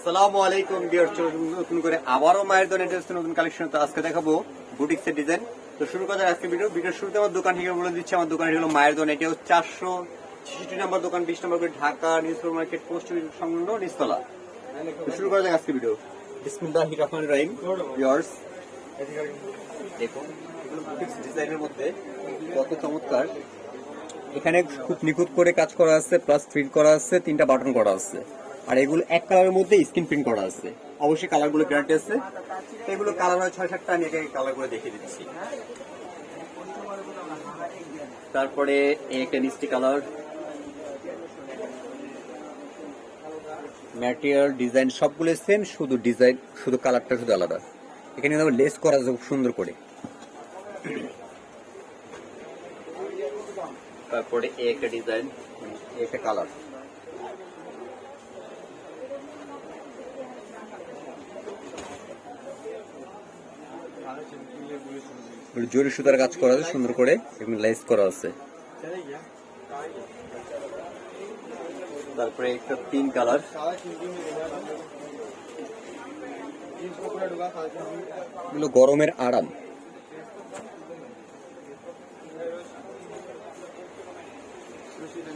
আসসালামু আলাইকুম ভিউয়ার্স, নতুন করে আবারও মায়ের দোকানে নতুন কালেকশন। তো আজকে দেখাবো বুটিক্সের ডিজাইন। তো শুরু করা যাক আজকে ভিডিওর শুরুতে আমার দোকান থেকে বলে দিচ্ছি, আমার দোকান হলো মায়ের দোকান। এটাও 466 নম্বর দোকান, 20 নম্বর করে Dhaka new super market post সংলগ্ন নিচতলা। তো শুরু করা যাক আজকে ভিডিও। বিসমিল্লাহির রহমানির রহিম। ভিউয়ার্স দেখুন, এগুলো বুটিক্স ডিজাইনের মধ্যে কত চমৎকার। এখানে খুব নিখুঁত করে কাজ করা আছে, প্লাস প্রিন্ট করা আছে, 3টা বাটন করা আছে। আর এগুলো এক কালারের মধ্যে স্ক্রিন প্রিন্ট করা আছে। অবশ্যই কালার গুলো গ্যারান্টি আছে। তো এগুলো কালার হয় 6-7টা, আমি একে কালার করে দেখিয়ে দিচ্ছি। তারপরে একটা মিষ্টি কালার, ম্যাটেরিয়াল ডিজাইন সবগুলো সেম, শুধু ডিজাইন শুধু কালারটা শুধু আলাদা। এখানে লেস করা আছে খুব সুন্দর করে। তারপরে একটা ডিজাইন, একটা কালার। জরি সুতার কাজ করা আছে সুন্দর করে এবং লেস করা আছে। তারপরে একটা পিঙ্ক কালার, এগুলো গরমের আরাম।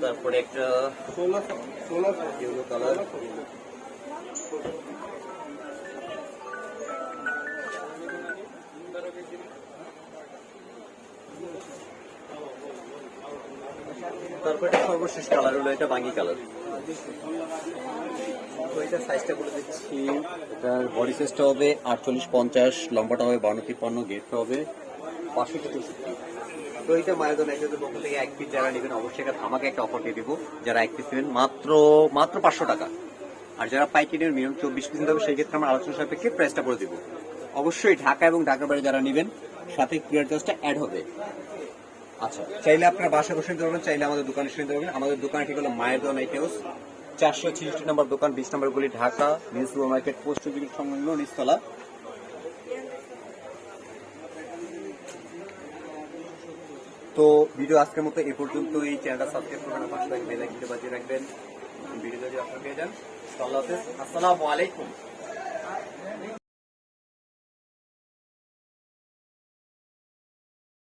তারপরে একটা ইয়েলো কালার, তারপরে সর্বশেষ কালার হলো এটা বাঙ্গি কালার। তো এটা সাইজটা বলে দিচ্ছি, এটার বডি সাইজটা হবে 48-50, লম্বাটা হবে 52-53, গেটটা হবে 564। তো এটা মায়ের দোকান একজনের পক্ষ থেকে 1 পিস যারা নেবেন অবশ্যই আমাকে একটা অফার দিয়ে দিব। যারা 1 পিস নেবেন মাত্র 500 টাকা। আর যারা পাইকারি নেবেন মিনিমাম 24 পিস নিতে হবে, সেই ক্ষেত্রে আমরা আলোচনা সাপেক্ষে প্রাইসটা করে দিব। অবশ্যই ঢাকা এবং ঢাকার বাইরে যারা নেবেন সাথে কুরিয়ার চার্জটা অ্যাড হবে। আচ্ছা, চাইলে আপনার বাসা বসে নিতে পারবেন, চাইলে আমাদের দোকানে এসে নিতে পারবেন। আমাদের দোকান ঠিক হলো মায়ের দোকান হাউস, 466 নম্বর দোকান, 20 নম্বর গলি, Dhaka new super market post সংলগ্ন নিচতলা। তো ভিডিও আজকের মতো এ পর্যন্ত। এই চ্যানেলটা সাবস্ক্রাইব করবেন, পাশে থাকবেন, বেল আইকনটা বাজিয়ে রাখবেন। ভিডিও যদি আপনারা পেয়ে যান। আল্লাহ হাফেজ, আসসালামু আলাইকুম।